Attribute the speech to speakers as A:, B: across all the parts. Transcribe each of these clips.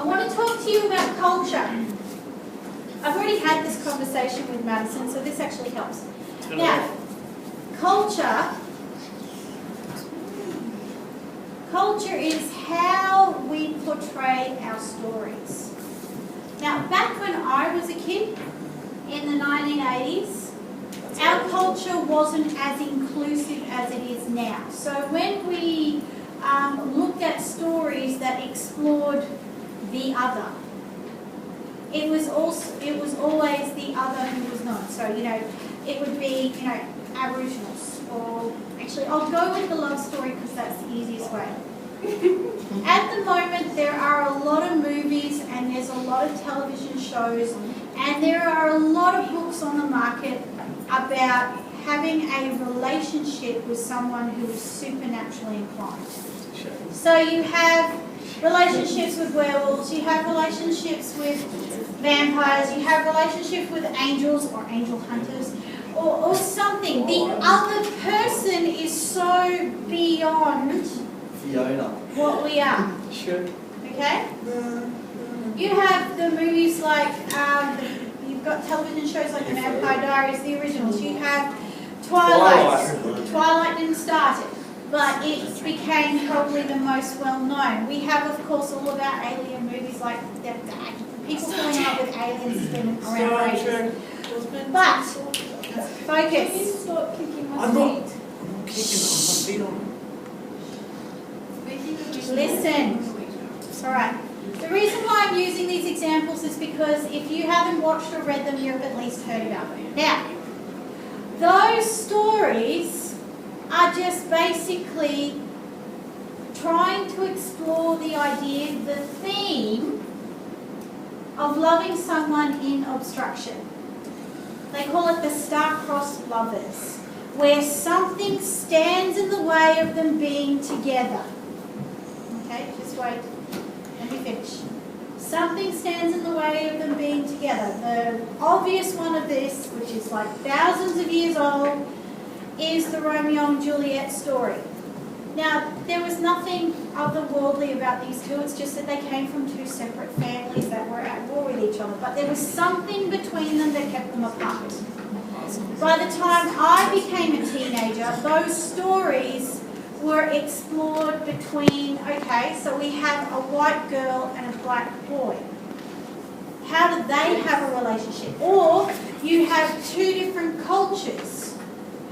A: I want to talk to you about culture. I've already had this conversation with Madison, so this actually helps. Now, culture is how we portray our stories. Now, back when I was a kid, in the 1980s, our culture wasn't as inclusive as it is now. So when we looked at stories that explored the other, it was always the other who was not. So, it would be, Aboriginals, or actually I'll go with the love story because that's the easiest way. At the moment, there are a lot of movies and there's a lot of television shows and there are a lot of books on the market about having a relationship with someone who is supernaturally inclined. So you have relationships with werewolves, you have relationships with vampires, you have relationships with angels or angel hunters or something. The other person is so beyond what we are.
B: Sure.
A: Okay? You have the movies like, you've got television shows like The Vampire Diaries, the originals. You have Twilight. Twilight didn't start it, but it became probably the most well-known. We have, of course, all of our alien movies like people falling in love with aliens has been around for ages. But, focus.
B: I'm not kicking on my feet on.
A: Listen. It's alright. The reason why I'm using these examples is because if you haven't watched or read them, you've at least heard about them. Now, those stories are just basically trying to explore the idea, the theme of loving someone in obstruction. They call it the star-crossed lovers, where something stands in the way of them being together. Okay, just wait. Let me finish. Something stands in the way of them being together. The obvious one of this, which is like thousands of years old, is the Romeo and Juliet story. Now, there was nothing otherworldly about these two. It's just that they came from two separate families that were at war with each other. But there was something between them that kept them apart. By the time I became a teenager, those stories were explored between, okay, so we have a white girl and a black boy. How do they have a relationship? Or you have two different cultures.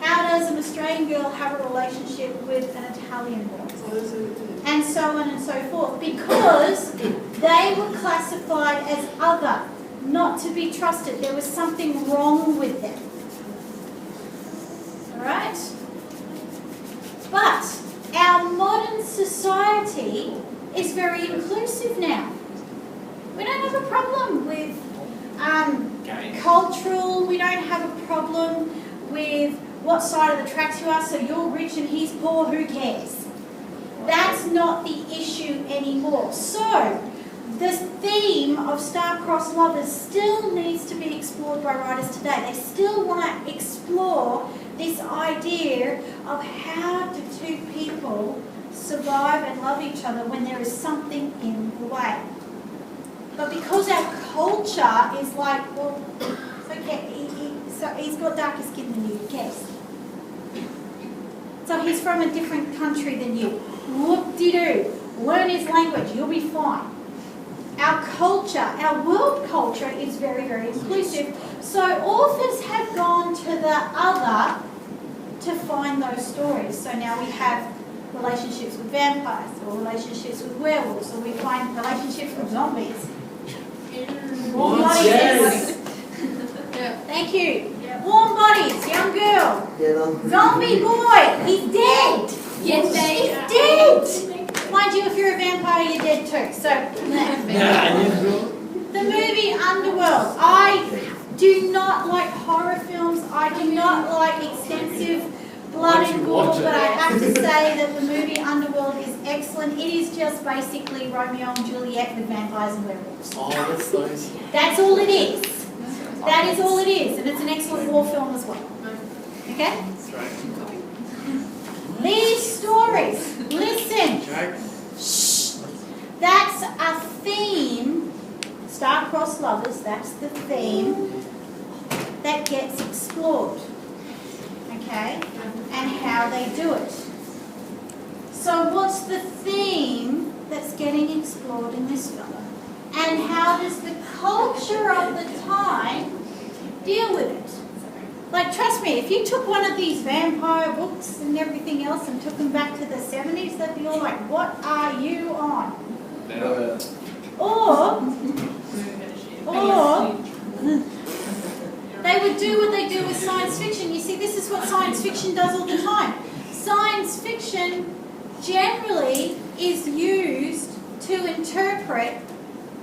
A: How does an Australian girl have a relationship with an Italian boy? And so on and so forth. Because they were classified as other, not to be trusted. There was something wrong with them. Alright? But our modern society is very inclusive now. We don't have a problem with cultural, we don't have a problem with what side of the tracks you are, so you're rich and he's poor, who cares? That's not the issue anymore. So, the theme of star-crossed lovers still needs to be explored by writers today. They still want to explore this idea of how do two people survive and love each other when there is something in the way. But because our culture is like, well, it's okay, so he's got darker skin than you, who cares? So he's from a different country than you. Whoop-de-doo. Learn his language, you'll be fine. Our culture, our world culture is very, very inclusive. So authors have gone to the other to find those stories. So now we have relationships with vampires, or relationships with werewolves, or we find relationships with zombies. Warm bodies. Thank you. Warm bodies, young girl. Zombie boy, he's dead.
C: Yes,
A: he's dead. Mind you, if you're a vampire, you're dead too. So, the movie Underworld. I do not like horror films. I do not like extensive blood and gore, but I have to say that the movie Underworld is excellent. It is just basically Romeo and Juliet with vampires and werewolves.
B: Oh, that's nice.
A: That's all it is. That is all it is, and it's an excellent war film as well. Okay?
B: That's right.
A: These stories, listen. Shh. That's a theme star-crossed lovers, that's the theme that gets explored. Okay? And how they do it. So what's the theme that's getting explored in this film? And how does the culture of the time deal with it? Like, trust me, if you took one of these vampire books and everything else and took them back to the 70s, they'd be all like, what are you on? Or they would do what they do with science fiction. You see, this is what science fiction does all the time. Science fiction generally is used to interpret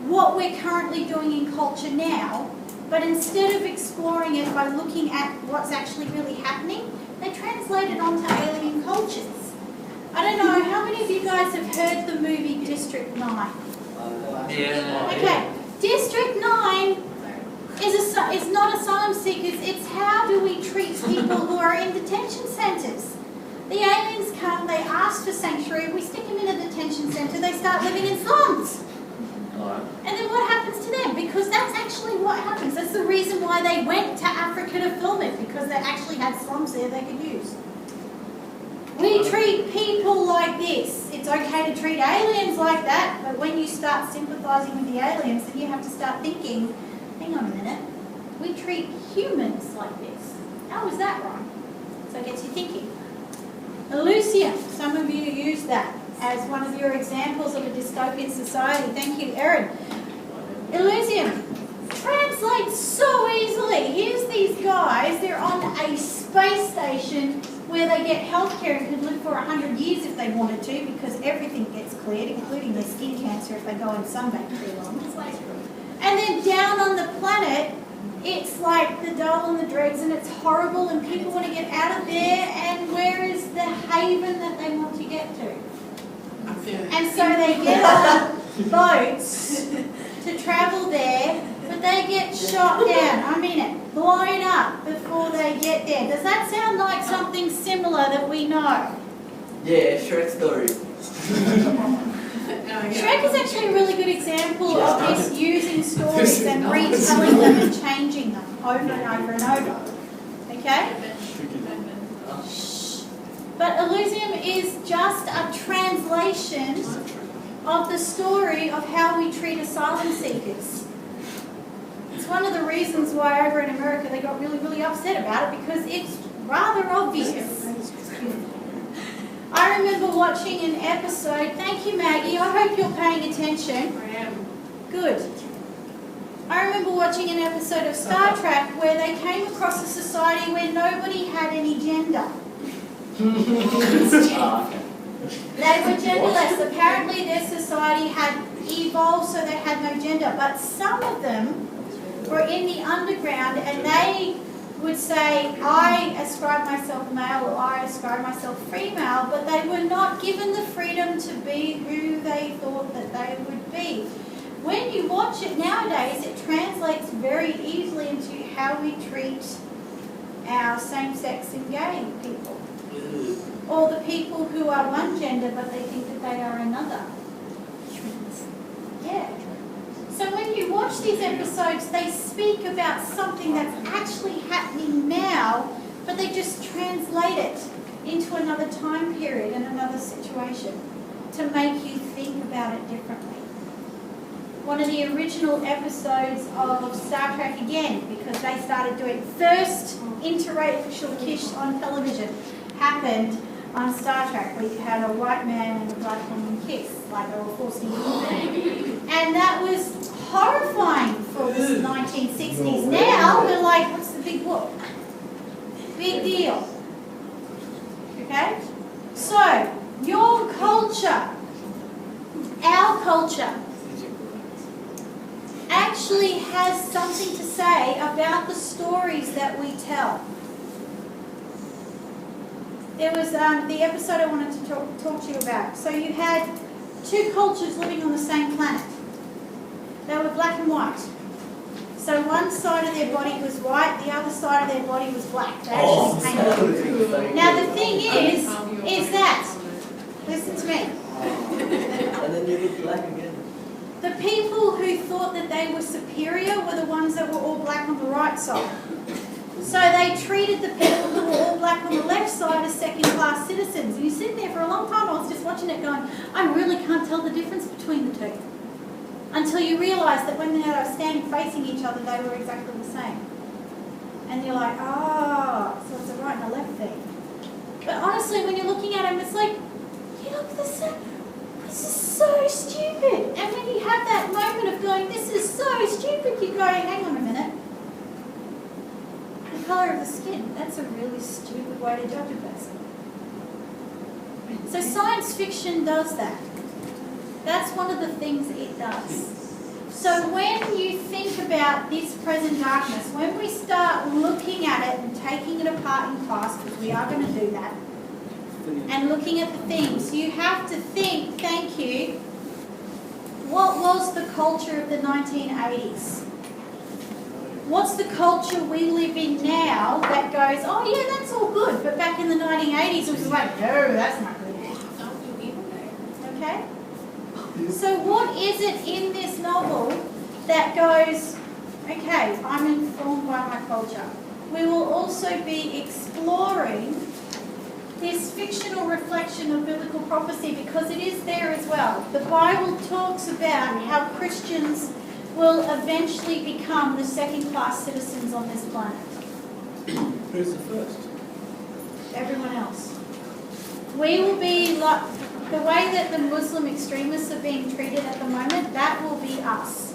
A: what we're currently doing in culture now, but instead of exploring it by looking at what's actually really happening, they translate it onto alien cultures. I don't know, how many of you guys have heard the movie District 9?
B: Yeah.
A: Okay, District 9 is not asylum seekers, it's how do we treat people who are in detention centres. The aliens come, they ask for sanctuary, we stick them in a detention centre, they start living in slums. And then what happens to them? Because that's actually what happens. That's the reason why they went to Africa to film it, because they actually had slums there they could use. We treat people like this. It's okay to treat aliens like that, but when you start sympathising with the aliens, then you have to start thinking, hang on a minute, we treat humans like this. How is that right? So it gets you thinking. Elysium, some of you use that as one of your examples of a dystopian society. Thank you, Erin. Elysium translates so easily. Here's these guys, they're on a space station where they get healthcare and could live for 100 years if they wanted to, because everything gets cleared, including their skin cancer if they go and sunbathe too long. And then down on the planet, it's like the dull and the dregs, and it's horrible, and people want to get out of there, and where is the haven that they want to get to? And so they get on boats to travel there, but they get shot down, I mean it, blown up before they get there. Does that sound like something similar that we know?
C: Yeah, Shrek story.
A: Shrek is actually a really good example of this, using stories and retelling them and changing them over and over and over. Okay? But Elysium is just a translation of the story of how we treat asylum seekers. It's one of the reasons why over in America they got really, really upset about it, because it's rather obvious. I remember watching an episode, thank you Maggie, I hope you're paying attention.
B: I am.
A: Good. I remember watching an episode of Star Trek where they came across a society where nobody had any gender. They were genderless. Apparently their society had evolved so they had no gender, but some of them were in the underground and they would say, I ascribe myself male or I ascribe myself female, but they were not given the freedom to be who they thought that they would be. When you watch it nowadays, it translates very easily into how we treat our same-sex and gay people. Or the people who are one gender but they think that they are another. Yeah. So when you watch these episodes, they speak about something that's actually happening now, but they just translate it into another time period and another situation to make you think about it differently. One of the original episodes of Star Trek, again, because they started doing first interracial kiss on television, happened on Star Trek, where you had a white man and a black woman kiss, like they were forcing it. And that was horrifying for the 1960s. Now we're like, what's the big whoop? Big deal. Okay? So, your culture, our culture, actually has something to say about the stories that we tell. There was the episode I wanted to talk to you about. So you had two cultures living on the same planet. They were black and white. So one side of their body was white, the other side of their body was black. They actually painted. Now the thing is that, listen to me.
C: And then you look black again.
A: The people who thought that they were superior were the ones that were all black on the right side. So they treated the people who were all black on the left side as second-class citizens. And you sit there for a long time, I was just watching it going, I really can't tell the difference between the two. Until you realise that when they were standing facing each other, they were exactly the same. And you're like, so it's a right and a left thing. But honestly, when you're looking at them, it's like, you look the same. This is so stupid. And when you have that moment of going, this is so stupid, you're going, hang on a minute. The colour of the skin, that's a really stupid way to judge a person. So science fiction does that. That's one of the things it does. So when you think about this present darkness, when we start looking at it and taking it apart in class, because we are going to do that, and looking at the themes, you have to think, thank you, what was the culture of the 1980s? What's the culture we live in now that goes, oh yeah, that's all good, but back in the 1980s it was like, no, that's not good. Okay? So what is it in this novel that goes, okay, I'm informed by my culture? We will also be exploring this fictional reflection of biblical prophecy because it is there as well. The Bible talks about how Christians will eventually become the second-class citizens on this planet.
B: Who's the first?
A: Everyone else. We will be like, the way that the Muslim extremists are being treated at the moment, that will be us.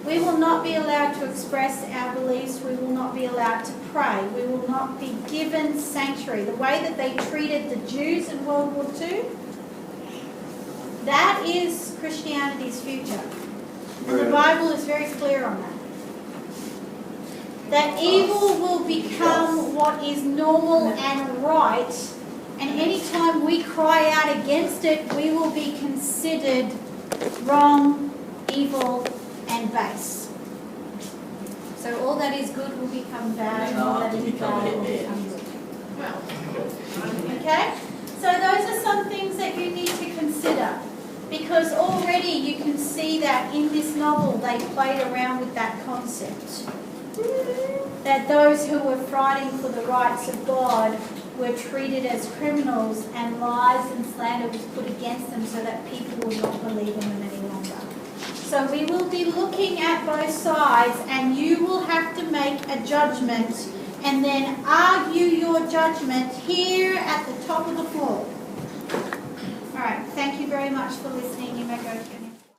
A: We will not be allowed to express our beliefs. We will not be allowed to pray. We will not be given sanctuary. The way that they treated the Jews in World War II, that is Christianity's future. And the Bible is very clear on that. That evil will become what is normal and right, and any time we cry out against it, we will be considered wrong, evil, and base. So all that is good will become bad, and all that is bad will become good. Okay? So those are some things that you need to consider. Because already you can see that in this novel they played around with that concept. That those who were fighting for the rights of God were treated as criminals and lies and slander was put against them so that people would not believe in them any longer. So we will be looking at both sides and you will have to make a judgment and then argue your judgment here at the top of the floor. All right, thank you very much for listening. You may go.